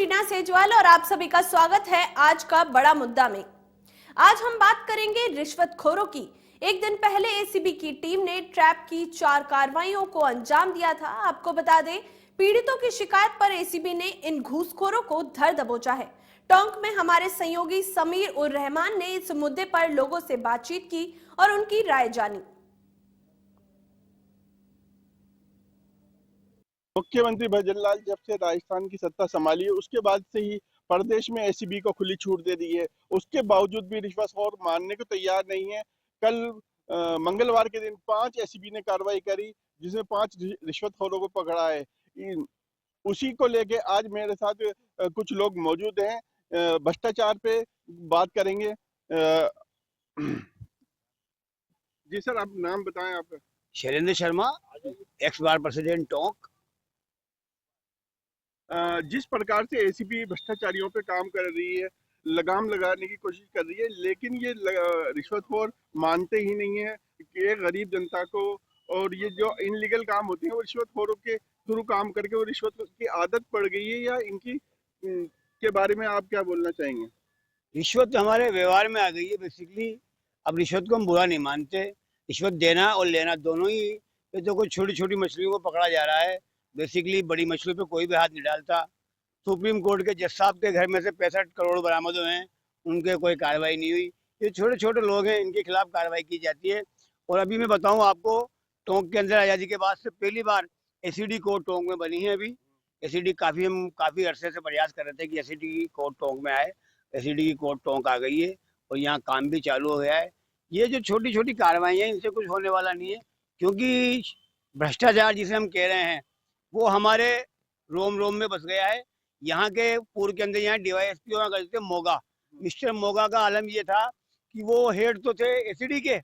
रीना सेजवाल और आप सभी का स्वागत है आज का बड़ा मुद्दा में। आज हम बात करेंगे रिश्वतखोरों की। एक दिन पहले एसीबी की टीम ने ट्रैप की 4 कार्रवाइयों को अंजाम दिया था। आपको बता दें, पीड़ितों की शिकायत पर एसीबी ने इन घूसखोरों को धर दबोचा है। टोंक में हमारे सहयोगी समीर उर रहमान ने इस मुद्दे पर लोगों से बातचीत की और उनकी राय जानी। मुख्यमंत्री भजनलाल जब से राजस्थान की सत्ता संभाली है उसके बाद से ही प्रदेश में एसीबी को खुली छूट दे दी है। उसके बावजूद भी रिश्वतखोर मानने को तैयार नहीं है। कल मंगलवार के दिन 5 एसीबी ने कार्रवाई करी, जिसमें 5 रिश्वतखोरों को पकड़ा है। उसी को लेके आज मेरे साथ कुछ लोग मौजूद हैं। भ्रष्टाचार पे बात करेंगे। जी सर, आप नाम बताएं आपका। शैलेंद्र शर्मा, एक्स बार प्रेसिडेंट टोंक। जिस प्रकार से एसीबी भ्रष्टाचारियों पे काम कर रही है, लगाम लगाने की कोशिश कर रही है, लेकिन ये रिश्वतखोर मानते ही नहीं है कि गरीब जनता को, और ये जो इनलीगल काम होते हैं वो रिश्वतखोरों के थ्रू काम करके वो रिश्वत की आदत पड़ गई है, या इनकी के बारे में आप क्या बोलना चाहेंगे? रिश्वत हमारे व्यवहार में आ गई है बेसिकली। अब रिश्वत को हम बुरा नहीं मानते। रिश्वत देना और लेना दोनों ही। ये तो कोई छोटी छोटी मछलियों को पकड़ा जा रहा है, बेसिकली बड़ी मछलियों पे कोई भी हाथ नहीं डालता। सुप्रीम कोर्ट के जज साहब के घर में से 65 करोड़ बरामद हुए हैं, उनके कोई कार्रवाई नहीं हुई। ये छोटे छोटे लोग हैं, इनके खिलाफ कार्रवाई की जाती है। और अभी मैं बताऊं आपको, टोंक के अंदर आज़ादी के बाद से पहली बार एसीडी कोर्ट टोंक में बनी है। अभी एसीडी हम काफी अरसे से प्रयास कर रहे थे कि एसीडी कोर्ट टोंक में आए। एसीडी की कोर्ट टोंक आ गई है और यहाँ काम भी चालू हो गया है। ये जो छोटी छोटी कार्रवाइयाँ, इनसे कुछ होने वाला नहीं है, क्योंकि भ्रष्टाचार जिसे हम कह रहे हैं वो हमारे रोम रोम में बस गया है। यहाँ के पूर्व के अंदर यहाँ डीवाईएसपी हुआ करते थे मोगा। मिस्टर मोगा का आलम ये था कि वो हेड तो थे एसीडी के,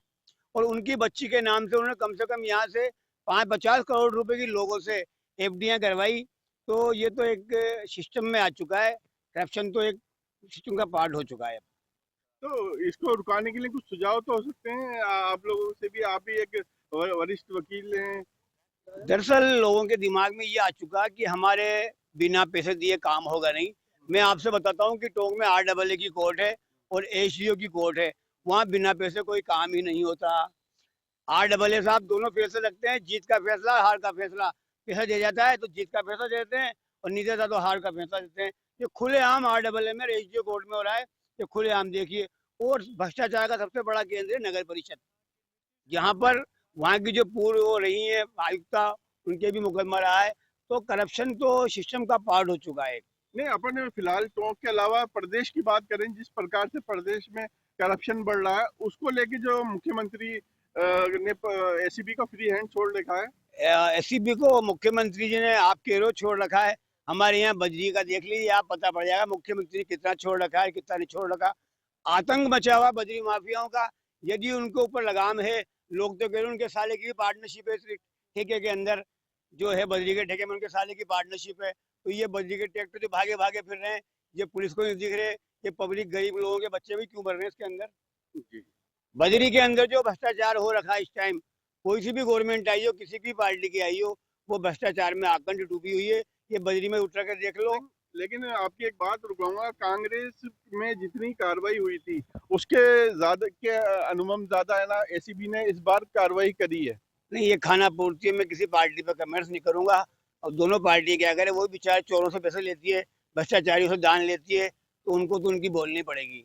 और उनकी बच्ची के नाम से उन्होंने कम से कम यहाँ से 50 करोड़ रुपए की लोगों से एफडीआं करवाई। तो ये तो एक सिस्टम में आ चुका है। करप्शन तो एक सिस्टम का पार्ट हो चुका है। तो इसको रुकाने के लिए कुछ सुझाव तो हो सकते हैं आप लोगों से भी। आप भी एक वरिष्ठ वकील हैं। दरअसल लोगों के दिमाग में ये आ चुका कि हमारे बिना पैसे दिए काम होगा नहीं। मैं आपसे बताता हूँ कि टोंक में RAA की कोर्ट है और एसडीओ की कोर्ट है, वहाँ बिना पैसे कोई काम ही नहीं होता। RAA साहब दोनों फैसले लगते हैं, जीत का फैसला, हार का फैसला। पैसा दे जाता है तो जीत का फैसला देते हैं, और नहीं देता तो हार का फैसला देते हैं। ये खुलेआम RAA में एसडीओ कोर्ट में हो रहा है, ये खुलेआम देखिए। और भ्रष्टाचार का सबसे बड़ा केंद्र है नगर परिषद, जहाँ पर वहाँ की जो पूर्व हो रही है आयुक्ता, उनके भी मुकदमा रहा है। तो करप्शन तो सिस्टम का पार्ट हो चुका है। नहीं, अपन फिलहाल टोंक के अलावा प्रदेश की बात करें, जिस प्रकार से प्रदेश में करप्शन बढ़ रहा है, उसको लेके जो मुख्यमंत्री ने एसीबी का फ्री हैंड छोड़ रखा है। एसीबी को मुख्यमंत्री जी ने, आप कह रहे हो, छोड़ रखा है। हमारे यहाँ बजरी का देख लीजिए, आप पता पड़ जाएगा मुख्यमंत्री ने कितना छोड़ रखा है, कितना नहीं छोड़ रखा। आतंक मचा हुआ बजरी माफियाओं का। यदि उनके ऊपर लगाम है, लोग तो कह रहे हैं उनके साले की भी पार्टनरशिप है ठेके के अंदर, जो है बजरी के ठेके में उनके साले की पार्टनरशिप है। तो ये बजरी के ट्रैक्टर जो भागे भागे फिर रहे हैं, ये पुलिस को नहीं दिख रहे, ये पब्लिक गरीब लोगों के बच्चे भी क्यों मर रहे हैं इसके अंदर। बजरी के अंदर जो भ्रष्टाचार हो रखा है इस टाइम, कोई सी भी गवर्नमेंट आई हो, किसी की पार्टी की आई हो, वो भ्रष्टाचार में आकंठ डूबी हुई है। ये बजरी में उतर कर देख लो। लेकिन आपकी एक बात रुकाऊंगा, कांग्रेस में जितनी कार्रवाई हुई थी उसके ज्यादा के अनुमान ज्यादा है ना, एसीबी ने इस बार कार्रवाई करी है। नहीं, ये खाना पूर्ति है, मैं किसी पार्टी पर कमेंट्स नहीं करूंगा। और दोनों पार्टी क्या करे, वो बेचारे चोरों से पैसे लेती है, भ्रष्टाचारियों से दान लेती है, तो उनको तो उनकी बोलनी पड़ेगी।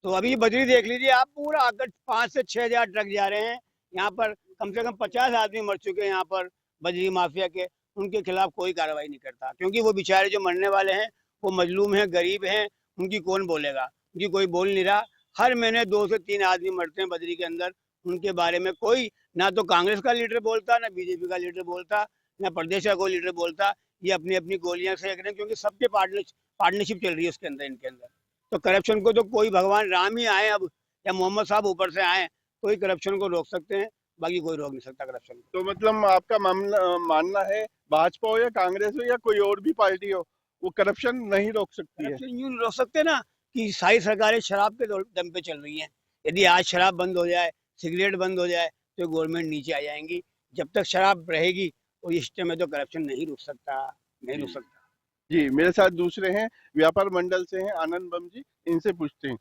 तो अभी बजरी देख लीजिए आप, पूरा आकर 5 से 6 हजार ट्रक जा रहे हैं यहाँ पर। कम से कम 50 आदमी मर चुके हैं यहाँ पर बजरी माफिया के। उनके खिलाफ कोई कार्रवाई नहीं करता, क्योंकि वो बेचारे जो मरने वाले हैं वो मजलूम हैं, गरीब हैं, उनकी कौन बोलेगा, उनकी कोई बोल नहीं रहा। हर महीने 2 से 3 आदमी मरते हैं बजरी के अंदर, उनके बारे में कोई, ना तो कांग्रेस का लीडर बोलता, ना बीजेपी का लीडर बोलता, ना प्रदेश का कोई लीडर बोलता। ये अपनी अपनी गोलियां सेक रहे हैं, क्योंकि सबके पार्टनरशिप चल रही है उसके अंदर, इनके अंदर। तो करप्शन को तो कोई भगवान राम ही आए अब, या मोहम्मद साहब ऊपर से आए, तो ही करप्शन को रोक सकते हैं, बाकी कोई रोक नहीं सकता करप्शन को। तो मतलब आपका मानना है भाजपा हो या कांग्रेस हो या कोई और भी पार्टी हो, वो करप्शन नहीं रोक सकती है? करप्शन यूं रोक सकते ना कि सारी सरकारें शराब के दम पे चल रही हैं। यदि आज शराब बंद हो जाए, सिगरेट बंद हो जाए, तो गवर्नमेंट नीचे आ जाएंगी। जब तक शराब रहेगी और ये सिस्टम है तो करप्शन नहीं रुक सकता, नहीं रुक सकता। जी, मेरे साथ दूसरे हैं, व्यापार मंडल से हैं आनंद बम जी, इनसे पूछते हैं।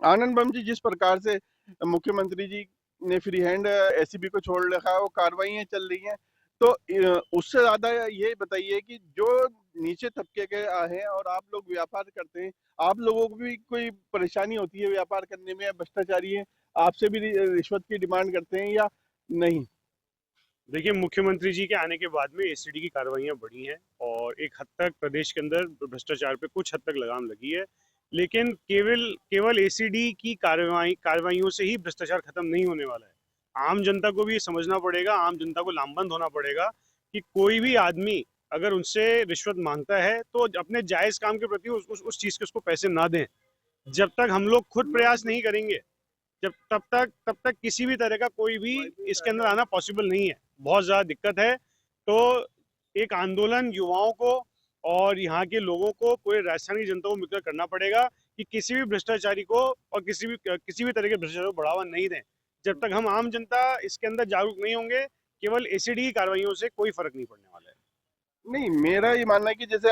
आनंद बम जी, जिस प्रकार से मुख्यमंत्री जी ने फ्री हैंड एसीबी को छोड़ रखा है, वो कार्रवाइयाँ चल रही हैं, तो उससे ज़्यादा ये बताइए कि जो नीचे तबके के हैं और आप लोग व्यापार करते हैं, आप लोगों को भी कोई परेशानी होती है व्यापार करने में, या भ्रष्टाचारी हैं, आपसे भी रिश्वत की डिमांड करते हैं या नहीं? देखिए, मुख्यमंत्री जी के आने के बाद में एसीडी की कार्रवाइयाँ बढ़ी हैं और एक हद तक प्रदेश के अंदर भ्रष्टाचार पे कुछ हद तक लगाम लगी है। लेकिन केवल केवल एसीडी की कार्रवाइयों से ही भ्रष्टाचार खत्म नहीं होने वाला है। आम जनता को भी ये समझना पड़ेगा, आम जनता को लामबंद होना पड़ेगा कि कोई भी आदमी अगर उनसे रिश्वत मांगता है तो अपने जायज़ काम के प्रति उस चीज़ के उसको पैसे ना दें। जब तक हम लोग खुद प्रयास नहीं करेंगे, जब तब तक किसी भी तरह का कोई भी इसके अंदर आना पॉसिबल नहीं है। बहुत ज़्यादा दिक्कत है। तो एक आंदोलन युवाओं को और यहाँ के लोगों को, पूरे राजस्थान की जनता को मिलकर करना पड़ेगा कि किसी भी भ्रष्टाचारी को और किसी भी तरह के भ्रष्टाचार को बढ़ावा नहीं दें। जब तक हम आम जनता इसके अंदर जागरूक नहीं होंगे, केवल एसीडी की कार्रवाइयों से कोई फर्क नहीं पड़ने वाला है। नहीं, मेरा ये मानना है कि जैसे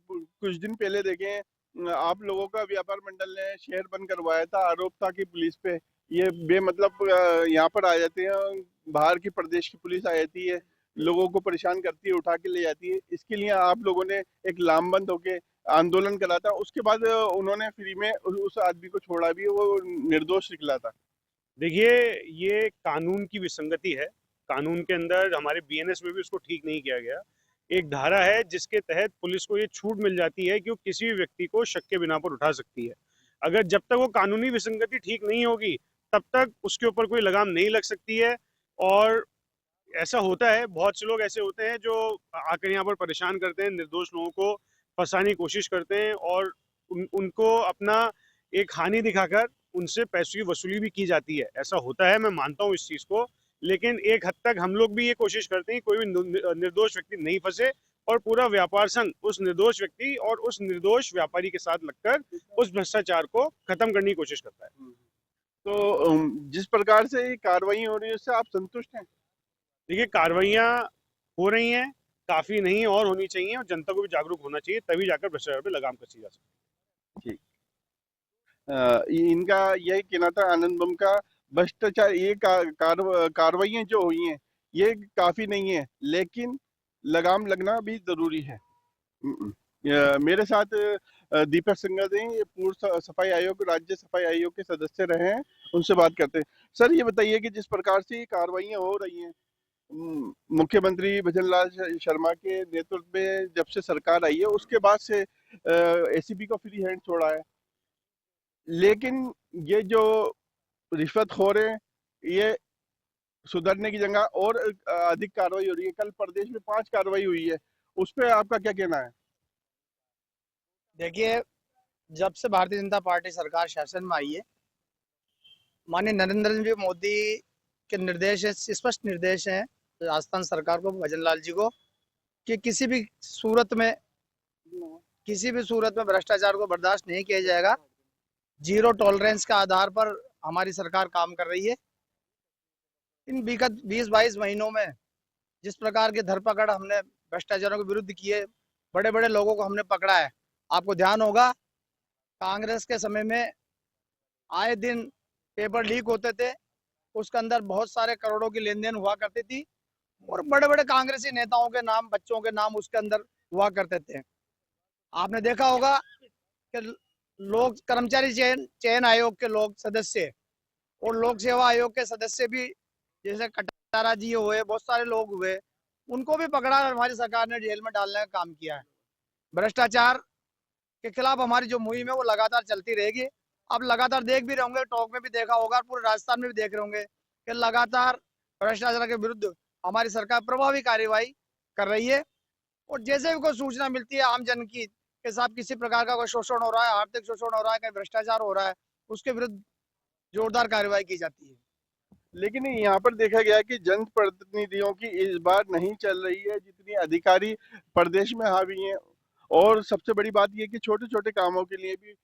कुछ दिन पहले देखें, आप लोगों का व्यापार मंडल ने शहर बंद करवाया था, आरोप था कि पुलिस पे ये बेमतलब यहाँ पर आ जाते हैं, बाहर की प्रदेश की पुलिस आ जाती है, लोगों को परेशान करती है, उठा के ले जाती है। इसके लिए आप लोगों ने एक लामबंद होके आंदोलन करा था, उसके बाद उन्होंने फ्री में उस आदमी को छोड़ा भी, वो निर्दोष निकला था। देखिए, ये कानून की विसंगति है। कानून के अंदर हमारे बीएनएस में भी उसको ठीक नहीं किया गया। एक धारा है जिसके तहत पुलिस को ये छूट मिल जाती है कि वो किसी भी व्यक्ति को शक के बिना पर उठा सकती है। अगर जब तक वो कानूनी विसंगति ठीक नहीं होगी, तब तक उसके ऊपर कोई लगाम नहीं लग सकती है। और ऐसा होता है, बहुत से लोग ऐसे होते हैं जो आकर यहाँ पर परेशान करते हैं, निर्दोष लोगों को फंसाने की कोशिश करते हैं और उनको अपना एक हानि दिखाकर उनसे पैसों की वसूली भी की जाती है। ऐसा होता है, मैं मानता हूँ इस चीज़ को। लेकिन एक हद तक हम लोग भी ये कोशिश करते हैं कि कोई भी निर्दोष व्यक्ति नहीं फंसे, और पूरा व्यापार संघ उस निर्दोष व्यक्ति और उस निर्दोष व्यापारी के साथ लगकर उस भ्रष्टाचार को खत्म करने की कोशिश करता है। तो जिस प्रकार से ये कार्रवाई हो रही है, उससे आप संतुष्ट हैं? देखिए, कार्रवाइयाँ हो रही हैं, काफ़ी नहीं और होनी चाहिए, और जनता को भी जागरूक होना चाहिए, तभी जाकर भ्रष्टाचार पे लगाम कसी जा सकती है। ठीक। इनका यही कहना था आनंद बम का, भ्रष्टाचार ये कार्रवाइयाँ जो हुई हैं, ये काफी नहीं है, लेकिन लगाम लगना भी जरूरी है। मेरे साथ दीपक सिंघल हैं, ये पूर्व सफाई आयोग, राज्य सफाई आयोग के सदस्य रहे हैं, उनसे बात करते हैं। सर, ये बताइए कि जिस प्रकार से ये कार्रवाइयाँ हो रही हैं, मुख्यमंत्री भजनलाल शर्मा के नेतृत्व में जब से सरकार आई है, उसके बाद से एसीबी को फ्री हैंड छोड़ा है, लेकिन ये जो रिश्वतखोर हैं, ये सुधरने की जगह और अधिक कार्रवाई हो रही है। कल प्रदेश में 5 कार्रवाई हुई है, उस पर आपका क्या कहना है? देखिए, जब से भारतीय जनता पार्टी सरकार शासन में आई है, माननीय नरेंद्र जी मोदी के निर्देश है, स्पष्ट निर्देश हैं राजस्थान सरकार को, भजनलाल जी को, कि किसी भी सूरत में भ्रष्टाचार को बर्दाश्त नहीं किया जाएगा। जीरो टॉलरेंस का आधार पर हमारी सरकार काम कर रही है। इन विगत 20-22 महीनों में जिस प्रकार की धरपकड़ हमने भ्रष्टाचारों के विरुद्ध की है, बड़े बड़े लोगों को हमने पकड़ा है। आपको ध्यान होगा, कांग्रेस के समय में आए दिन पेपर लीक होते थे, उसके अंदर बहुत सारे करोड़ों की लेन देन हुआ करती थी, और बड़े बड़े कांग्रेसी नेताओं के नाम, बच्चों के नाम उसके अंदर हुआ करते थे। आपने देखा होगा कि लोग कर्मचारी चयन आयोग के लोग सदस्य और लोक सेवा आयोग के सदस्य भी, जैसे कटारा जी हुए, बहुत सारे लोग हुए, उनको भी पकड़ा, हमारी सरकार ने जेल में डालने का काम किया है। भ्रष्टाचार के खिलाफ हमारी जो मुहिम है वो लगातार चलती रहेगी। आप लगातार देख भी रहे होंगे, टॉक में भी देखा होगा, पूरे राजस्थान में भी देख रहे होंगे कि लगातार भ्रष्टाचार के विरुद्ध हमारी सरकार प्रभावी कार्यवाही कर रही है। और जैसे भी कोई सूचना मिलती है आम जन की के साथ किसी प्रकार का कोई शोषण हो रहा है, आर्थिक शोषण हो रहा है, कहीं भ्रष्टाचार हो रहा है, उसके विरुद्ध जोरदार कार्रवाई की जाती है। लेकिन यहाँ पर देखा गया कि जनप्रतिनिधियों की इस बार नहीं चल रही है, जितनी अधिकारी प्रदेश में हावी हैं, और सबसे बड़ी बात यह कि छोटे छोटे कामों के लिए भी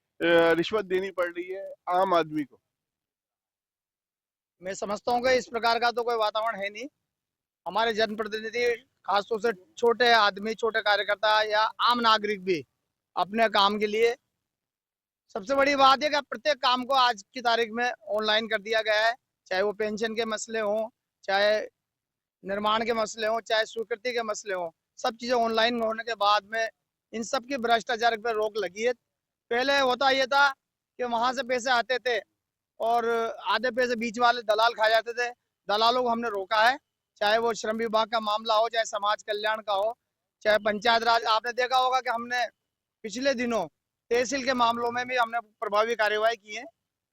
रिश्वत देनी पड़ रही है आम आदमी को। मैं समझता हूँ कि इस प्रकार का तो कोई वातावरण है नहीं। हमारे जनप्रतिनिधि खासतौर से छोटे आदमी, छोटे कार्यकर्ता या आम नागरिक भी अपने काम के लिए, सबसे बड़ी बात है कि प्रत्येक काम को आज की तारीख में ऑनलाइन कर दिया गया है। चाहे वो पेंशन के मसले हों, चाहे निर्माण के मसले हों, चाहे स्वीकृति के मसले हों, सब चीजें ऑनलाइन होने के बाद में इन सब की भ्रष्टाचार पर रोक लगी है। पहले होता ये था कि वहां से पैसे आते थे और आधे पैसे बीच वाले दलाल खा जाते थे। दलालों को हमने रोका है, चाहे वो श्रम विभाग का मामला हो, चाहे समाज कल्याण का हो, चाहे पंचायत राज। आपने देखा होगा कि हमने पिछले दिनों तहसील के मामलों में भी हमने प्रभावी कार्यवाही की है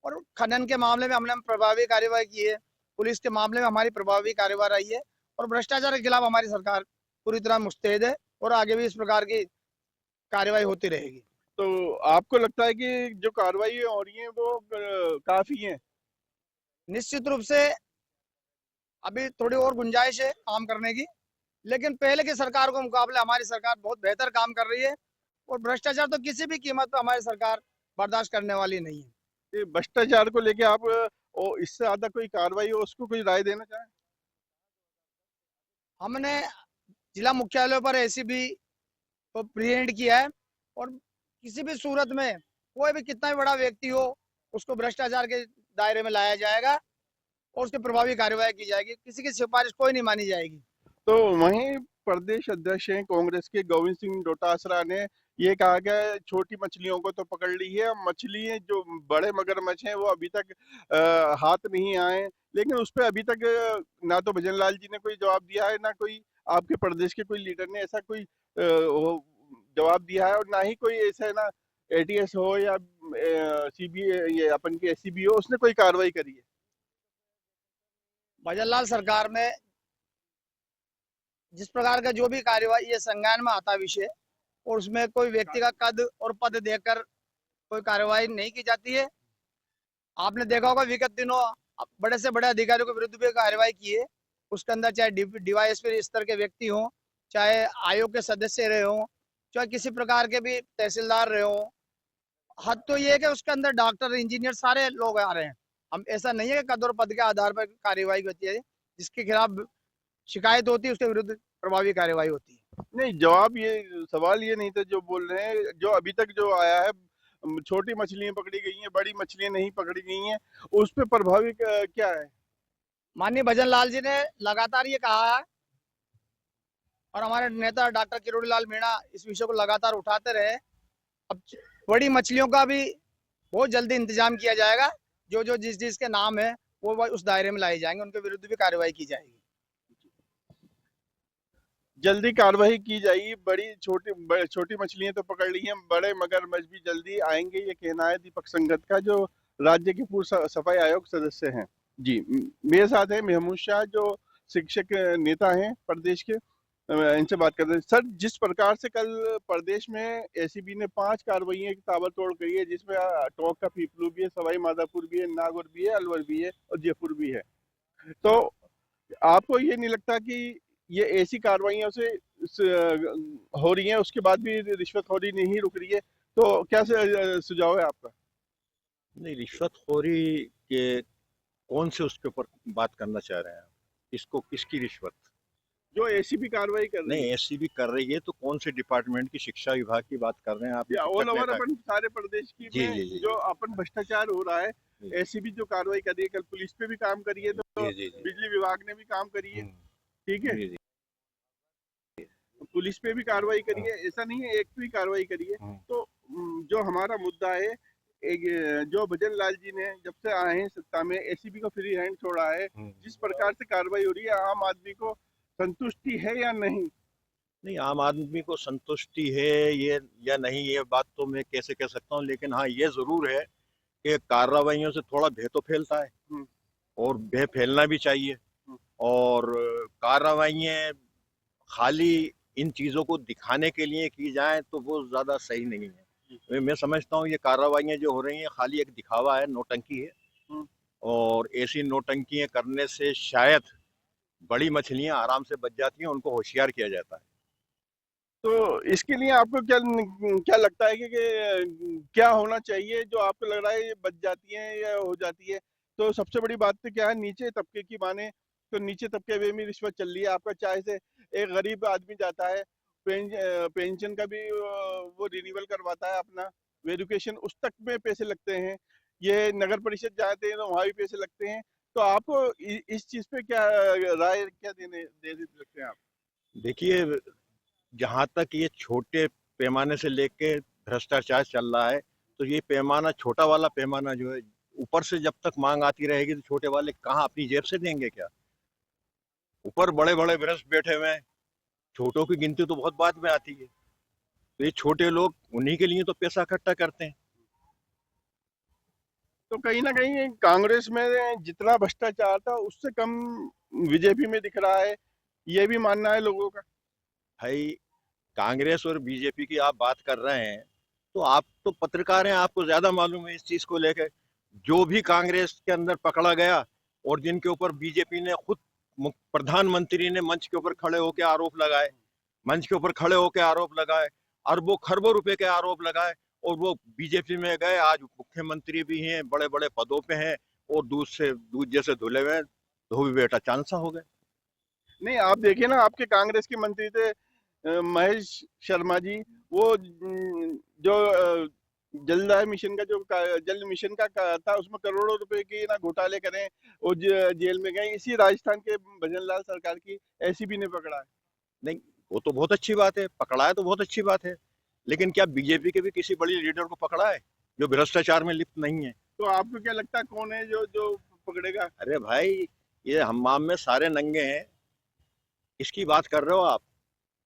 और खनन के मामले में हमने प्रभावी कार्यवाही की है। पुलिस के मामले में हमारी प्रभावी कार्यवाही रही है और भ्रष्टाचार के खिलाफ हमारी सरकार पूरी तरह मुस्तैद है और आगे भी इस प्रकार की कार्यवाही होती रहेगी। तो आपको लगता है कि जो कार्रवाई हो रही है वो काफी है? निश्चित रूप से अभी थोड़ी और गुंजाइश है काम करने की, लेकिन पहले की सरकार के मुकाबले हमारी सरकार बहुत बेहतर काम कर रही है और भ्रष्टाचार तो किसी भी कीमत पर हमारी सरकार बर्दाश्त करने वाली नहीं है। ये भ्रष्टाचार को लेके आप इससे ज्यादा कोई कार्रवाई हो उसको कोई राय देना चाहें? हमने जिला मुख्यालयों पर एसीबी को प्रिवेंट किया है और किसी भी सूरत में कोई भी कितना भी बड़ा व्यक्ति हो उसको भ्रष्टाचार के दायरे में लाया जाएगा और उसकी प्रभावी कार्यवाही की जाएगी। किसी की सिफारिश कोई नहीं मानी जाएगी। तो वहीं प्रदेश अध्यक्ष हैं कांग्रेस के गोविंद सिंह डोटासरा ने ये कहा कि छोटी मछलियों को तो पकड़ ली है, मछली जो बड़े मगरमच्छ हैं वो अभी तक हाथ नहीं आए, लेकिन उस पर अभी तक ना तो भजन लाल जी ने कोई जवाब दिया है, ना कोई आपके प्रदेश के कोई लीडर ने ऐसा कोई जवाब दिया है, और ना ही कोई ऐसा ना एटीएस हो या सीबीआई ये अपन की एसीबी हो उसने कोई कार्रवाई करी है। भजन लाल सरकार में जिस प्रकार का जो भी कार्यवाही ये संज्ञान में आता विषय और उसमें कोई व्यक्ति का कद और पद देकर कोई कार्यवाही नहीं की जाती है। आपने देखा होगा विगत दिनों बड़े से बड़े अधिकारियों के विरुद्ध भी कार्यवाही की है, उसके अंदर चाहे डीवाईएसपी स्तर के व्यक्ति हों, चाहे आयोग के सदस्य रहे हों, चाहे किसी प्रकार के भी तहसीलदार रहे हों। हद तो ये है कि उसके अंदर डॉक्टर, इंजीनियर सारे लोग आ रहे हैं। हम ऐसा नहीं है कि कद और पद के आधार पर कार्यवाही होती है, जिसके खिलाफ शिकायत होती है उसके विरुद्ध प्रभावी कार्यवाही होती है। नहीं, जवाब ये सवाल ये नहीं था जो बोल रहे हैं, जो अभी तक जो आया है छोटी मछलियां पकड़ी गई हैं, बड़ी मछलियां नहीं पकड़ी गई हैं, उस पे प्रभावी क्या है? माननीय भजन लाल जी ने लगातार ये कहा है और हमारे नेता डॉक्टर किरोड़ी लाल मीणा इस विषय को लगातार उठाते रहे। अब बड़ी मछलियों का भी बहुत जल्दी इंतजाम किया जाएगा, जो जिस के नाम है वो उस दायरे में लाए जाएंगे, उनके विरुद्ध भी कार्रवाई की जाएगी। जल्दी कार्रवाई की जाएगी। छोटी मछलियां तो पकड़ ली हैं, बड़े मगरमच्छ भी जल्दी आएंगे, ये कहना है दीपक संगत का, जो राज्य के पूर्व सफाई आयोग सदस्य हैं। जी, मेरे साथ है महमूद शाह, जो शिक्षक नेता हैं प्रदेश के, इनसे बात कर रहे हैं। सर, जिस प्रकार से कल प्रदेश में एसीबी ने 5 कार्रवाइयां ताबड़तोड़ करी है, जिसमें टोंक का पीपलू भी है, सवाई माधोपुर भी है, नागौर भी है, अलवर भी है और जयपुर भी है, तो आपको ये नहीं लगता कि ये ऐसी कार्रवाइयों से हो रही है, उसके बाद भी रिश्वतखोरी नहीं रुक रही है, तो क्या सुझाव है आपका? नहीं, रिश्वतखोरी के कौन से उसके ऊपर बात करना चाह रहे हैं आप? किसको, किसकी रिश्वत? जो एसीबी कार्रवाई कर रही नहीं, एसीबी कर रही है तो कौन से डिपार्टमेंट की, शिक्षा विभाग की बात कर रहे हैं आप? ऑल ओवर अपन सारे प्रदेश की जी, में जी, जो अपन भ्रष्टाचार हो रहा है, एसीबी जो कार्रवाई कर रही है, कल पुलिस पे भी काम करी है, तो बिजली विभाग ने भी काम करी है, ठीक है, पुलिस पे भी कार्रवाई करी है, ऐसा नहीं है एक भी कार्रवाई करी है। तो जो हमारा मुद्दा है, एक जो भजन लाल जी ने जब से आए हैं सत्ता में, एसीबी को फ्री हैंड छोड़ा है, जिस प्रकार से कार्रवाई हो रही है, आम आदमी को संतुष्टि है या नहीं? नहीं, आम आदमी को संतुष्टि है ये या नहीं, ये बात तो मैं कैसे कह सकता हूँ, लेकिन हाँ ये जरूर है कि कार्रवाइयों से थोड़ा भय तो फैलता है और भय फैलना भी चाहिए, और कार्रवाइयाँ खाली इन चीजों को दिखाने के लिए की जाए तो वो ज्यादा सही नहीं है। मैं समझता हूँ ये कार्रवाइयाँ जो हो रही हैं खाली एक दिखावा है, नौटंकी है, और ऐसी नौटंकियां करने से शायद बड़ी मछलियां आराम से बच जाती हैं, उनको होशियार किया जाता है। तो इसके लिए आपको क्या लगता है कि क्या होना चाहिए, जो आपको लग रहा है ये बच जाती है या हो जाती है? तो सबसे बड़ी बात तो क्या है, नीचे तबके की माने तो नीचे तबके में भी रिश्वत चल रही है। आपका चाय से एक गरीब आदमी जाता है, पेंशन का भी वो रिन्यूअल करवाता है अपना, वेरिफिकेशन उस तक में पैसे लगते हैं। ये नगर परिषद जाते हैं तो वहाँ भी पैसे लगते हैं। तो आपको इस चीज पे क्या राय क्या दे सकते हैं आप? देखिए, जहाँ तक ये छोटे पैमाने से लेके भ्रष्टाचार चल रहा है, तो ये पैमाना, छोटा वाला पैमाना जो है, ऊपर से जब तक मांग आती रहेगी तो छोटे वाले कहाँ अपनी जेब से देंगे क्या? ऊपर बड़े बड़े भ्रष्ट बैठे हुए हैं, छोटों की गिनती तो बहुत बाद में आती है। तो ये छोटे लोग, उन्हीं के लिए तो पैसा इकट्ठा करते हैं। तो कहीं ना कहीं कांग्रेस में जितना भ्रष्टाचार था उससे कम बीजेपी में दिख रहा है, ये भी मानना है लोगों का। भाई, कांग्रेस और बीजेपी की आप बात कर रहे हैं, तो आप तो पत्रकार हैं, आपको ज्यादा मालूम है इस चीज को लेकर। जो भी कांग्रेस के अंदर पकड़ा गया और जिनके ऊपर बीजेपी ने खुद, प्रधानमंत्री ने मंच के ऊपर खड़े होकर आरोप लगाए, अरबों खरबों रुपए के आरोप लगाए, और वो बीजेपी में गए, आज मुख्यमंत्री भी हैं, बड़े बड़े पदों पे हैं, और दूध जैसे धुले हुए धोबी बेटा चांसा हो गए। नहीं, आप देखिए ना, आपके कांग्रेस के मंत्री थे महेश शर्मा जी, वो जो जल मिशन का था, उसमें करोड़ों रुपए की ना घोटाले करें और जेल में गए। इसी राजस्थान के भजनलाल सरकार की एसीबी ने पकड़ा है। नहीं, वो तो बहुत अच्छी बात है, पकड़ा है तो बहुत अच्छी बात है, लेकिन क्या बीजेपी के भी किसी बड़ी लीडर को पकड़ा है जो भ्रष्टाचार में लिप्त नहीं है? तो आपको क्या लगता है कौन है जो पकड़ेगा? अरे भाई, ये हम्माम में सारे नंगे हैं, इसकी बात कर रहे हो आप?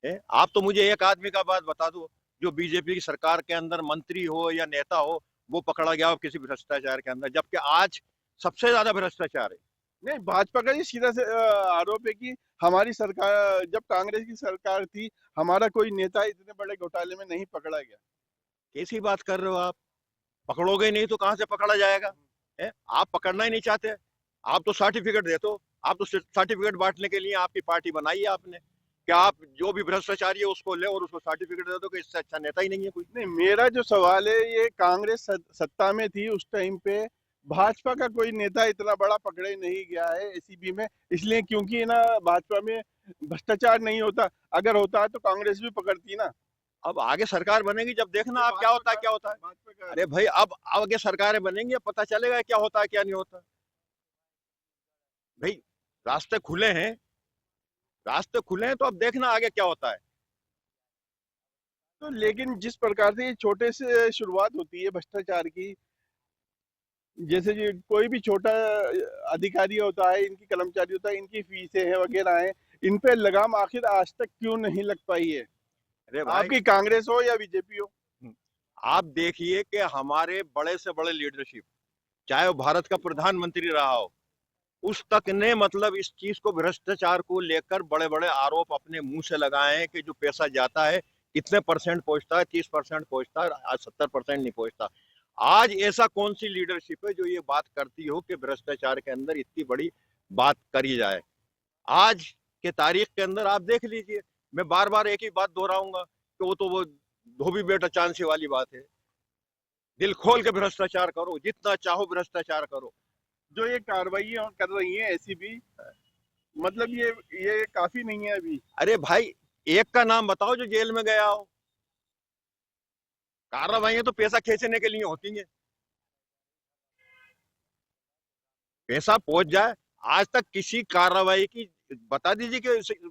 आप तो मुझे एक आदमी का बात बता दो जो बीजेपी की सरकार के अंदर मंत्री हो या नेता हो, वो पकड़ा गया हो किसी भ्रष्टाचार के अंदर, जबकि आज सबसे ज्यादा भ्रष्टाचार है। नहीं, भाजपा का ये सीधा से आरोप है कि हमारी सरकार, जब कांग्रेस की सरकार थी, हमारा कोई नेता इतने बड़े घोटाले में नहीं पकड़ा गया। कैसी बात कर रहे हो आप? पकड़ोगे नहीं तो कहां से पकड़ा जाएगा? आप पकड़ना ही नहीं चाहते, आप तो सर्टिफिकेट दे दो। आप तो सर्टिफिकेट बांटने के लिए आपकी पार्टी बनाई है आपने, क्या आप जो भी भ्रष्टाचारी है उसको ले और उसको सर्टिफिकेट दे दो कि इससे अच्छा नेता ही नहीं है कोई? नहीं, मेरा जो सवाल है, ये कांग्रेस सत्ता में थी उस टाइम पे, भाजपा का कोई नेता इतना बड़ा पकड़े नहीं गया है एसीबी में, इसलिए क्योंकि ना भाजपा में भ्रष्टाचार नहीं होता। अगर होता है तो कांग्रेस भी पकड़ती ना। अब आगे सरकार बनेगी, जब देखना आप क्या होता है। भाजपा का अरे भाई, अब आगे सरकारें बनेंगी, अब पता चलेगा क्या होता है क्या नहीं होता। भाई, रास्ते खुले हैं तो अब देखना आगे क्या होता है। तो लेकिन जिस प्रकार से ये छोटे से शुरुआत होती है भ्रष्टाचार की, जैसे ये कोई भी छोटा अधिकारी होता है, इनकी कर्मचारी होता है, इनकी फीसें हैं वगैरह हैं, इन पे लगाम आखिर आज तक क्यों नहीं लग पाई है? अरे भाई, आपकी कांग्रेस हो या बीजेपी हो। आप देखिए कि हमारे बड़े से बड़े लीडरशिप, चाहे वो भारत का प्रधानमंत्री रहा हो, उस तक ने मतलब इस चीज को, भ्रष्टाचार को लेकर बड़े बड़े आरोप अपने मुंह से लगाए हैं कि जो पैसा जाता है कितने परसेंट पहुंचता है, 30% पहुंचता है, आज 70% नहीं पहुंचता। आज ऐसा कौन सी लीडरशिप है जो ये बात करती हो कि भ्रष्टाचार के अंदर इतनी बड़ी बात करी जाए? आज के तारीख के अंदर आप देख लीजिए, मैं बार बार एक ही बात दोहराऊंगा कि वो धोबी बेटा चांसी वाली बात है। दिल खोल के भ्रष्टाचार करो, जितना चाहो भ्रष्टाचार करो। जो ये कार्रवाई कर रही है एसीबी, मतलब ये काफी नहीं है अभी। अरे भाई, एक का नाम बताओ जो जेल में गया हो। कार्रवाइयां तो पैसा खींचने के लिए होती हैं, पैसा पहुंच जाए। आज तक किसी कार्रवाई की बता दीजिए कि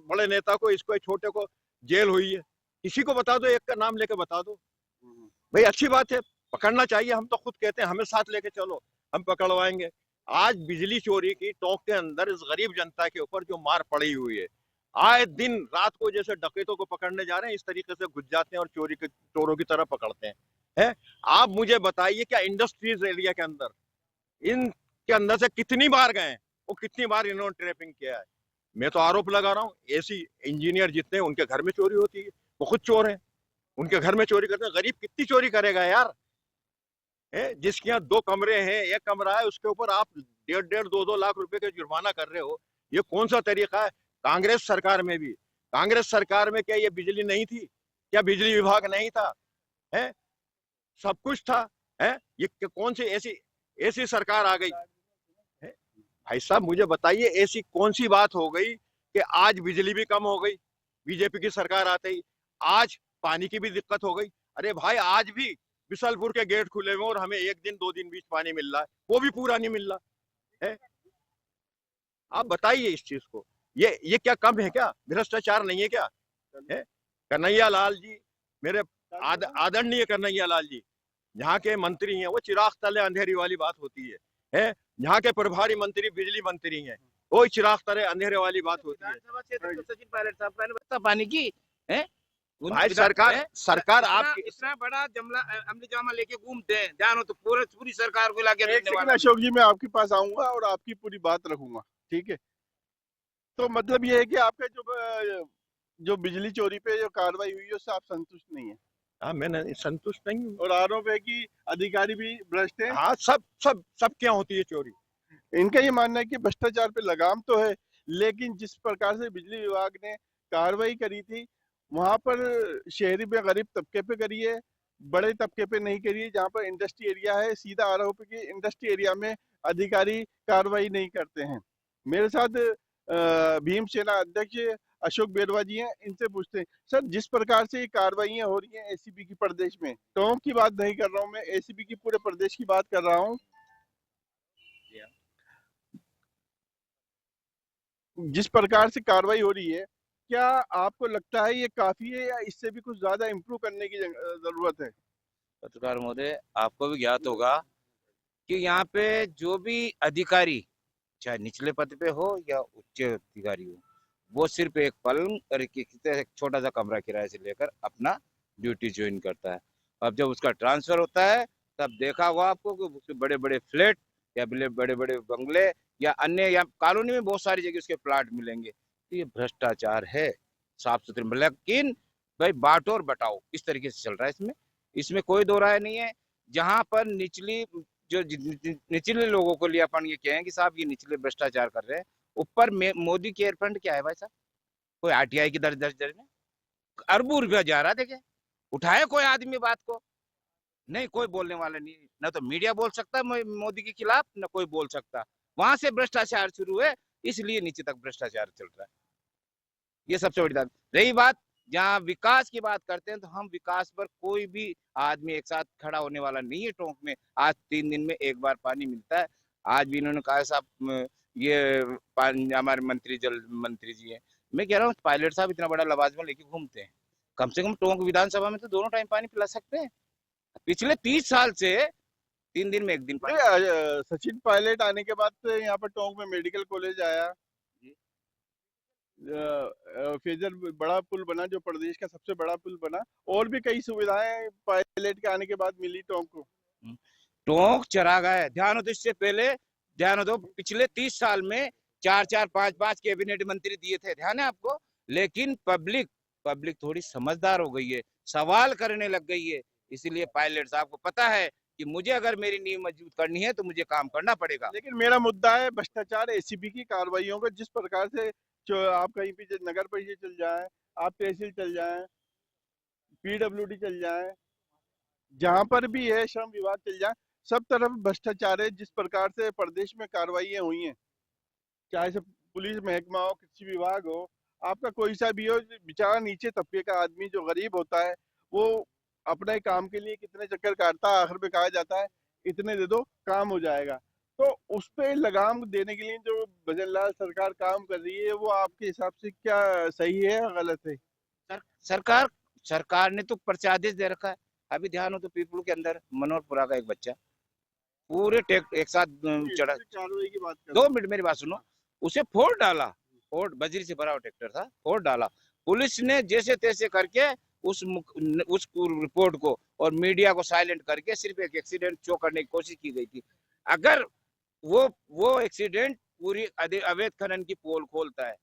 बड़े नेता को, इसको, छोटे को जेल हुई है, किसी को बता दो, एक का नाम लेके बता दो। भाई, अच्छी बात है, पकड़ना चाहिए। हम तो खुद कहते हैं हमें साथ लेके चलो, हम पकड़वाएंगे। आज बिजली चोरी की टोंक के अंदर इस गरीब जनता के ऊपर जो मार पड़ी हुई है, आए दिन रात को जैसे डकैतों को पकड़ने जा रहे हैं, इस तरीके से घुस जाते हैं और चोरों की तरह पकड़ते हैं। आप मुझे बताइए, क्या इंडस्ट्रीज एरिया के अंदर, इनके अंदर से कितनी बार गए और कितनी बार इन्होंने ट्रैपिंग किया है? मैं तो आरोप लगा रहा हूँ, ऐसी इंजीनियर जितने, उनके घर में चोरी होती है, वो खुद चोर है, उनके घर में चोरी करते हैं। गरीब कितनी चोरी करेगा यार? जिसके यहाँ 2 कमरे हैं, 1 कमरा है, उसके ऊपर आप 1.5 2 लाख रुपए का जुर्माना कर रहे हो, ये कौन सा तरीका है? कांग्रेस सरकार में क्या ये बिजली नहीं थी? क्या बिजली विभाग नहीं था? सब कुछ था। ये कौन सी ऐसी सरकार आ गई? भाई साहब, मुझे बताइए, ऐसी कौन सी बात हो गई कि आज बिजली भी कम हो गई, बीजेपी की सरकार आते ही। आज पानी की भी दिक्कत हो गई। अरे भाई, आज भी बिसलपुर के गेट खुले हुए और हमें 1 दिन 2 दिन बीच पानी मिल रहा है, वो भी पूरा नहीं मिल रहा है। आप बताइए इस चीज को, ये क्या कम है क्या? भ्रष्टाचार नहीं है क्या? है कन्हैया लाल जी, मेरे आदरणीय कन्हैया लाल जी, यहाँ के मंत्री हैं, वो चिराग तले अंधेरी वाली बात होती है। यहाँ के प्रभारी मंत्री बिजली मंत्री हैं, वो चिराग तले अंधेरे वाली बात होती है। सचिन पायलट साहब का व्यवस्था पानी की है। भाई सरकार आपकी इतना बड़ा जमला अमली जामा लेके घूमते हैं, ध्यान हो तो पूरी सरकार को लाके एक सेकंड अशोक जी, मैं आपके पास आऊंगा और आपकी पूरी बात रखूंगा, ठीक है? तो मतलब ये है कि आपका जो बिजली चोरी पे जो कार्रवाई हुई है उससे आप संतुष्ट नहीं है? हाँ, मैं संतुष्ट नहीं हूँ। और आरोप है कि अधिकारी भी भ्रष्ट हैं। हाँ, सब क्या होती है चोरी। इनका ये मानना है कि भ्रष्टाचार पे लगाम तो है, लेकिन जिस प्रकार से बिजली विभाग ने कार्रवाई करी थी वहां पर शहरी पे गरीब तबके पे करी है, बड़े तबके पे नहीं करी है। जहाँ पर इंडस्ट्री एरिया है, सीधा आरोप है कि इंडस्ट्री एरिया में अधिकारी कार्रवाई नहीं करते हैं। मेरे साथ भीम सेना अध्यक्ष अशोक बेरवा जी हैं, इनसे पूछते हैं सर, जिस प्रकार से ये कार्रवाइयां हो रही हैं एसीबी की प्रदेश में, टोंक की बात नहीं कर रहा हूँ मैं, एसीबी की पूरे प्रदेश की बात कर रहा हूँ, जिस प्रकार से कार्रवाई हो रही है, क्या आपको लगता है ये काफी है या इससे भी कुछ ज्यादा इम्प्रूव करने की जरूरत है? पत्रकार महोदय, आपको भी ज्ञात होगा कि यहाँ पे जो भी अधिकारी, चाहे निचले पद पे हो या उच्च अधिकारी हो, वो सिर्फ एक पलंग और एक छोटा सा कमरा किराए से लेकर अपना ड्यूटी ज्वाइन करता है। अब जब उसका ट्रांसफर होता है तब देखा होगा आपको कि उसके बड़े बड़े फ्लैट या बड़े बड़े बंगले या अन्य, या कॉलोनी में बहुत सारी जगह उसके प्लाट मिलेंगे। तो ये भ्रष्टाचार है, साफ सुथरे। लेकिन भाई बांटो और बटाओ इस तरीके से चल रहा है इसमें कोई दो राय नहीं है। जहां पर निचले लोगों को लिए अपन ये कहें कि साहब ये निचले भ्रष्टाचार कर रहे हैं, ऊपर मोदी केयर फंड क्या है भाई साहब? कोई आरटीआई की दर्ज में अरबों रुपया जा रहा है। देखे उठाए कोई आदमी बात को? नहीं, कोई बोलने वाला नहीं। ना तो मीडिया बोल सकता है मोदी के खिलाफ, ना कोई बोल सकता। वहां से भ्रष्टाचार शुरू है, इसलिए नीचे तक भ्रष्टाचार चल रहा है। ये सबसे बड़ी बात। रही बात जहाँ विकास की बात करते हैं, तो हम विकास पर कोई भी आदमी एक साथ खड़ा होने वाला नहीं है। टोंक में आज 3 दिन में एक बार पानी मिलता है। आज भी इन्होंने कहा साहब ये हमारे जल मंत्री जी हैं, मैं कह रहा हूँ पायलट साहब इतना बड़ा लवाजमा लेके घूमते हैं, कम से कम टोंक विधानसभा में तो दोनों टाइम पानी पिला सकते हैं। पिछले 30 साल से 3 दिन में 1 दिन पानी। सचिन पायलट आने के बाद से यहाँ पर टोंक में मेडिकल कॉलेज आया, फेजर बड़ा पुल बना जो प्रदेश का सबसे बड़ा पुल बना, और भी कई सुविधाएं पायलट के आने के बाद मिली टोंक को। टोंक चरा गया। ध्यान हो तो इससे पहले ध्यान हो, पिछले 30 साल में 4-4, 5-5 कैबिनेट मंत्री दिए थे, ध्यान है आपको? लेकिन पब्लिक थोड़ी समझदार हो गई है, सवाल करने लग गई है। इसीलिए पायलट साहब को पता है कि मुझे अगर मेरी नींव मजबूत करनी है तो मुझे काम करना पड़ेगा। लेकिन मेरा मुद्दा है भ्रष्टाचार, एसीबी की कार्रवाइयों का। जिस प्रकार से जो आप कहीं पे नगर परिषद चल जाए, आप तहसील चल जाए, पीडब्ल्यूडी चल जाए, जहां पर भी है श्रम विभाग चल जाए, सब तरफ भ्रष्टाचार है। जिस प्रकार से प्रदेश में कार्रवाइयां हुई हैं, चाहे से पुलिस महकमा हो, कृषि विभाग हो, आपका कोई सा भी हो, बेचारा नीचे तबके का आदमी जो गरीब होता है वो अपने काम के लिए कितने चक्कर काटता है, आखिर में कहा जाता है इतने दे दो काम हो जाएगा। तो उस पे लगाम देने के लिए जो भजनलाल सरकार काम कर रही है, वो आपके हिसाब से क्या सही है या गलत है? सरकार ने तो पर्चादेश दे रखा है। अभी ध्यान हो तो पीपल के अंदर मनोहरपुरा का एक बच्चा पूरे एक साथ चढ़ा, कार्रवाई की बात कर 2 मिनट मेरी बात सुनो, उसे फोड़ डाला, फोड़ बजरी से भरा हुआ ट्रैक्टर था, फोड़ डाला। पुलिस ने जैसे तैसे करके उस रिपोर्ट को और मीडिया को साइलेंट करके सिर्फ एक एक्सीडेंट शो करने की कोशिश की गई थी। अगर वो एक्सीडेंट पूरी अवैध खनन की पोल खोलता है,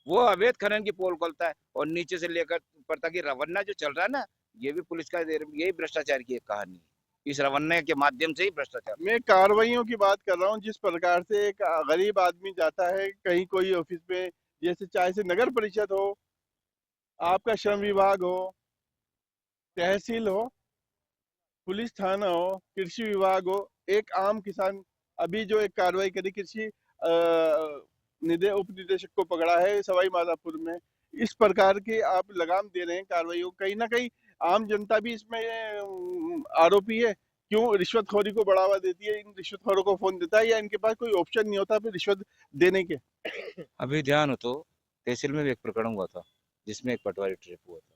वो अवैध खनन की पोल खोलता है और नीचे से लेकर ऊपर तक रवन्ना जो चल रहा है ना, ये भी पुलिस का यही भ्रष्टाचार की एक कहानी है। इस रवन्ना के माध्यम से ही भ्रष्टाचार। मैं कार्रवाइयों की बात कर रहा हूँ। जिस प्रकार से एक गरीब आदमी जाता है कहीं कोई ऑफिस में, जैसे चाहे से नगर परिषद हो, आपका श्रम विभाग हो, तहसील हो, पुलिस थाना हो, कृषि विभाग हो, एक आम किसान, अभी जो एक कार्रवाई करी कृषि उप निदेशक को पकड़ा है सवाई माधोपुर में, इस प्रकार के आप लगाम दे रहे हैं कार्रवाइयों, कहीं ना कहीं आम जनता भी इसमें आरोपी है। क्यों रिश्वतखोरी को बढ़ावा देती है, इन रिश्वतखोरों को फोन देता है, या इनके पास कोई ऑप्शन नहीं होता फिर रिश्वत देने के? अभी ध्यान हो तो तहसील में भी एक प्रकरण हुआ था जिसमें एक पटवारी ट्रिप हुआ था,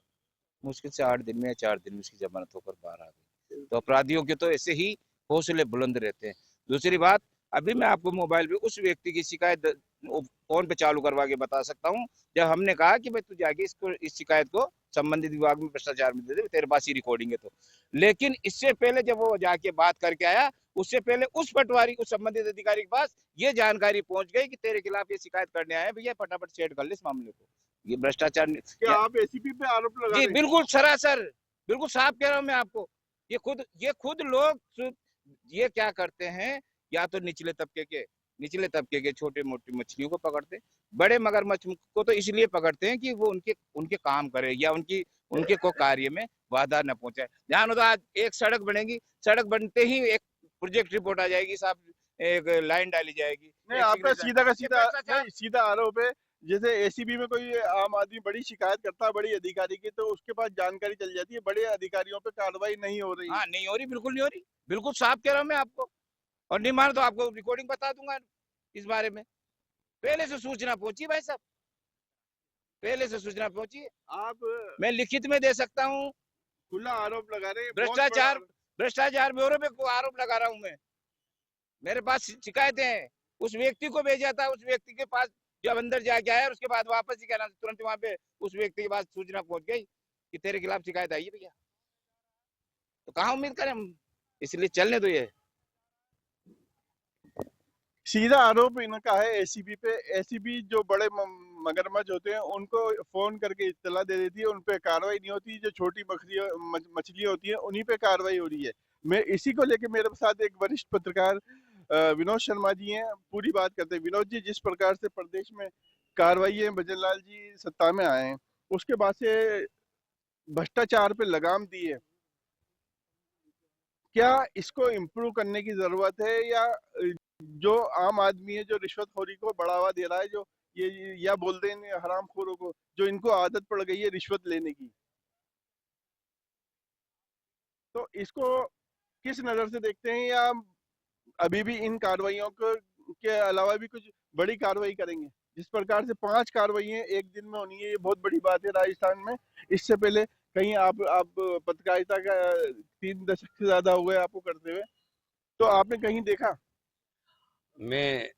मुश्किल से 8 दिन में या 4 दिन में उसकी जमानत होकर बाहर आ गई। तो अपराधियों के तो ऐसे ही हौसले बुलंद रहते हैं। दूसरी बात, अभी मैं आपको मोबाइल पे उस व्यक्ति की शिकायत फोन पे चालू करवा के बता सकता हूँ, जब हमने कहा कि भाई तू जाके इस शिकायत को संबंधित विभाग में भ्रष्टाचार में दे दे, तेरे पास ही रिकॉर्डिंग है तो। लेकिन इससे पहले जब वो जाके बात करके आया, उससे पहले उस पटवारी को संबंधित अधिकारी के पास ये जानकारी पहुंच गई कि तेरे खिलाफ ये शिकायत करने आए, भैया फटाफट सेट कर ले इस मामले को। ये भ्रष्टाचार क्या आप एसीपी पे आरोप लगा जी रहे हैं? बिल्कुल सरासर, बिल्कुल साफ कह रहा हूं मैं आपको। ये खुद लोग ये क्या करते हैं, या तो निचले तबके के छोटे मोटी मछलियों को पकड़ते, बड़े मगरमच्छ को तो इसलिए पकड़ते हैं कि वो उनके काम करे या उनके को कार्य में बाधा न पहुंचाए। ध्यान होता, आज एक सड़क बनेगी, सड़क बनते ही एक प्रोजेक्ट रिपोर्ट आ जाएगी साहब, एक लाइन डाली जाएगी। नहीं, आपका सीधा का सीधा आरोप है, जैसे एसीबी में कोई आम आदमी बड़ी शिकायत करता है बड़ी अधिकारी की, तो उसके पास जानकारी चल जाती है, बड़े अधिकारियों पे कार्रवाई नहीं हो रही। हाँ, नहीं हो रही, बिल्कुल नहीं हो रही, बिल्कुल साफ कह रहा हूँ मैं आपको। और नहीं मानो तो आपको रिकॉर्डिंग बता दूंगा इस बारे में। पहले से सूचना पहुंची भाई साहब, पहले से सूचना पहुंची। आप मैं लिखित में दे सकता हूँ। खुला आरोप लगा रहे हैं, भ्रष्टाचार ब्यूरो पे आरोप लगा रहा हूँ मैं। मेरे पास शिकायतें हैं, उस व्यक्ति को भेजा था, उस व्यक्ति के पास जब अंदर जाके आया, उसके बाद वापस ही कहना तुरंत वहां पे उस व्यक्ति के पास सूचना पहुंच गई कि तेरे खिलाफ शिकायत आई है भैया। तो कहाँ उम्मीद करें हम, इसलिए चलने दो। ये सीधा आरोप इनका है एसीबी पे। एसीबी जो बड़े मगरमच्छ होते हैं उनको फोन करके इत्तला दे देती है, उन पे कार्रवाई नहीं होती। जो छोटी मछलियां होती हैं उन्हीं पे कार्रवाई हो रही है। मैं इसी को लेके मेरे साथ एक वरिष्ठ पत्रकार विनोद शर्मा जी हैं, पूरी बात करते हैं। विनोद जी, जिस प्रकार से प्रदेश में कार्रवाई है, भजन लाल जी सत्ता में आए हैं, उसके बाद से भ्रष्टाचार पे लगाम दी है, क्या इसको इम्प्रूव करने की जरूरत है, या जो आम आदमी है जो रिश्वतखोरी को बढ़ावा दे रहा है, जो ये या बोलते हैं हरामखोरों को, जो इनको आदत पड़ गई है रिश्वत लेने की, तो इसको किस नजर से देखते हैं, या अभी भी इन कार्रवाइयों को के अलावा भी कुछ बड़ी कार्रवाई करेंगे? जिस प्रकार से 5 कार्रवाइयां एक दिन में होनी है, ये बहुत बड़ी बात है राजस्थान में। इससे पहले कहीं आप पत्रकारिता का 3 दशक से ज्यादा हुए आपको करते हुए, तो आपने कहीं देखा? मैं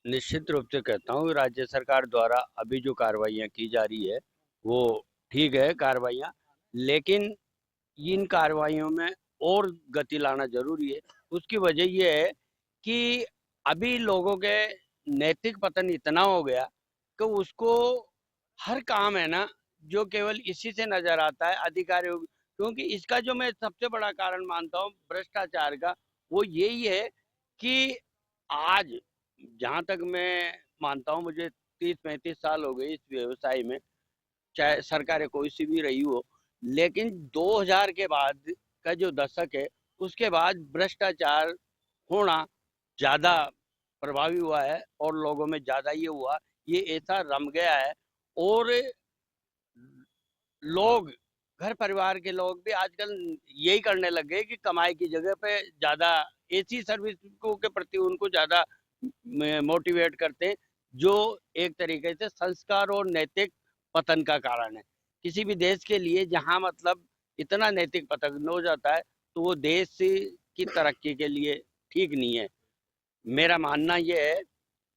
निश्चित रूप से कहता हूँ राज्य सरकार द्वारा अभी जो कार्रवाइयाँ की जा रही है वो ठीक है कार्रवाइयाँ, लेकिन इन कार्रवाइयों में और गति लाना जरूरी है। उसकी वजह ये है कि अभी लोगों के नैतिक पतन इतना हो गया कि उसको हर काम है ना जो केवल इसी से नजर आता है अधिकारियों, क्योंकि इसका जो मैं सबसे बड़ा कारण मानता हूँ भ्रष्टाचार का, वो यही है कि आज जहाँ तक मैं मानता हूँ, मुझे 30-35 साल हो गए इस व्यवसाय में, चाहे सरकारें कोई सी भी रही हो, लेकिन 2000 के बाद का जो दशक है उसके बाद भ्रष्टाचार होना ज़्यादा प्रभावी हुआ है और लोगों में ज़्यादा ये ऐसा रम गया है। और लोग, घर परिवार के लोग भी आजकल यही करने लग गए कि कमाई की जगह पे ज़्यादा ऐसी सर्विसों के प्रति उनको ज़्यादा मोटिवेट करते हैं, जो एक तरीके से संस्कार और नैतिक पतन का कारण है। किसी भी देश के लिए जहां मतलब इतना नैतिक पतन हो जाता है तो वो देश की तरक्की के लिए ठीक नहीं है। मेरा मानना ये है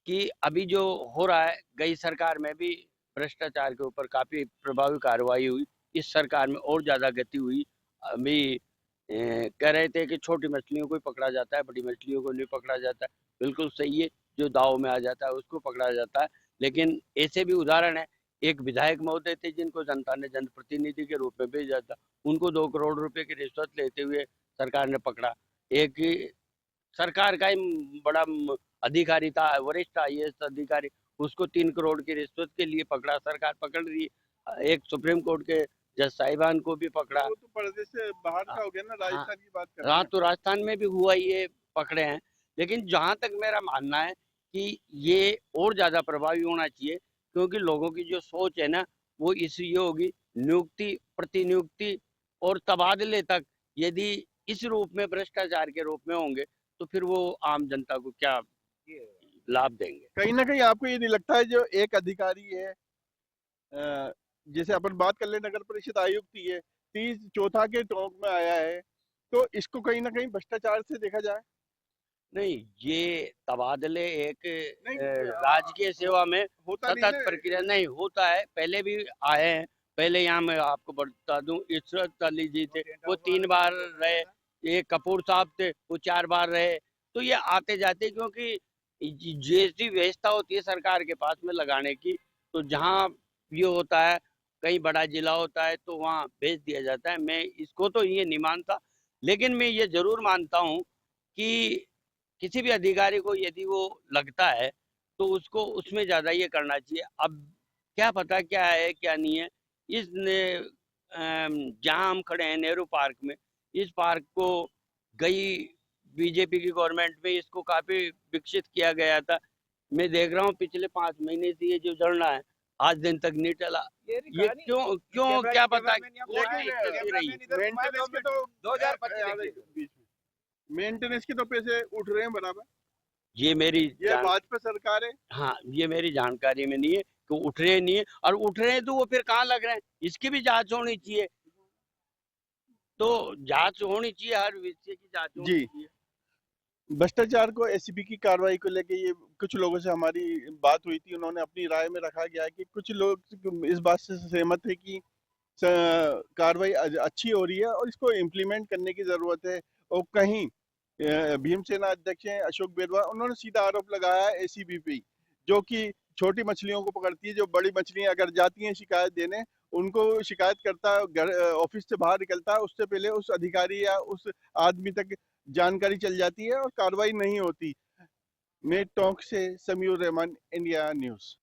कि अभी जो हो रहा है, गई सरकार में भी भ्रष्टाचार के ऊपर काफ़ी प्रभावी कार्रवाई हुई, इस सरकार में और ज़्यादा गति हुई। अभी कह रहे थे कि छोटी मछलियों को ही पकड़ा जाता है, बड़ी मछलियों को नहीं पकड़ा जाता है। बिल्कुल सही है, जो दाव में आ जाता है उसको पकड़ा जाता है, लेकिन ऐसे भी उदाहरण है। एक विधायक महोदय थे जिनको जनता ने जनप्रतिनिधि के रूप में भेजा था, उनको 2 करोड़ रुपए की रिश्वत लेते हुए सरकार ने पकड़ा। एक सरकार का ही बड़ा अधिकारी था, वरिष्ठ IAS अधिकारी, उसको 3 करोड़ की रिश्वत के लिए पकड़ा, सरकार पकड़ रही है। एक सुप्रीम कोर्ट के जज साहिबान को भी पकड़ा। वो तो प्रदेश से बाहर का हो गया ना, राजस्थान की बात कर रहे हाँ, हैं। तो राजस्थान में भी हुआ, ये पकड़े हैं। लेकिन जहाँ तक मेरा मानना है कि ये और ज़्यादा प्रभावी होना चाहिए, क्योंकि लोगों की जो सोच है ना वो इसलिए होगी नियुक्ति, प्रतिनियुक्ति और तबादले तक यदि इस रूप में भ्रष्टाचार के रूप में होंगे तो फिर वो आम जनता को क्या लाभ देंगे। कहीं ना कहीं आपको ये नहीं लगता है जो एक अधिकारी है, जैसे अपन बात कर ले नगर परिषद आयुक्त ही है, 30 के टोंक में आया है, तो इसको कहीं ना कहीं भ्रष्टाचार से देखा जाए? नहीं, ये तबादले एक नहीं, राजकीय सेवा में होता नहीं सतत ना। प्रक्रिया नहीं होता है, पहले भी आए हैं। पहले यहाँ मैं आपको बता दूं, इशरत अली जी थे, वो 3 बार रहे, ये कपूर साहब थे, वो 4 बार रहे। तो ये आते जाते, क्योंकि जैसी व्यवस्था होती है सरकार के पास में लगाने की, तो जहाँ ये होता है, कहीं बड़ा जिला होता है तो वहाँ भेज दिया जाता है। मैं इसको तो ये नहीं मानता, लेकिन मैं ये जरूर मानता हूँ कि किसी भी अधिकारी को यदि वो लगता है तो उसको उसमें ज्यादा ये करना चाहिए। अब क्या पता क्या है क्या नहीं है। जहाँ हम खड़े हैं नेहरू पार्क में, इस पार्क को गई बीजेपी की गवर्नमेंट में इसको काफी विकसित किया गया था। मैं देख रहा हूँ पिछले 5 महीने से ये जो धरना है आज दिन तक नहीं टला। ये क्यों क्या पता मेंटेनेंस के तो पैसे उठ रहे हैं बराबर। ये भाजपा सरकार है। हाँ, ये मेरी जानकारी में नहीं है कि उठ रहे नहीं है, और उठ रहे हैं तो वो फिर कहाँ लग रहे हैं, इसकी भी जांच होनी चाहिए। तो जांच होनी चाहिए, हर विषय की जांच होनी चाहिए। भ्रष्टाचार को एसीबी की कार्रवाई को लेके ये कुछ लोगों से हमारी बात हुई थी, उन्होंने अपनी राय में रखा गया है कि कुछ लोग इस बात से सहमत है कि कार्रवाई अच्छी हो रही है और इसको इम्प्लीमेंट करने की जरूरत है। और कहीं भीमसेना अध्यक्ष हैं अशोक बेरवा, उन्होंने सीधा आरोप लगाया है एसीबी पे, जो कि छोटी मछलियों को पकड़ती है। जो बड़ी मछलियां अगर जाती हैं शिकायत देने, उनको शिकायत करता है, ऑफिस से बाहर निकलता है, उससे पहले उस अधिकारी या उस आदमी तक जानकारी चल जाती है और कार्रवाई नहीं होती। मैं टोंक से समीउर रहमान, इंडिया न्यूज।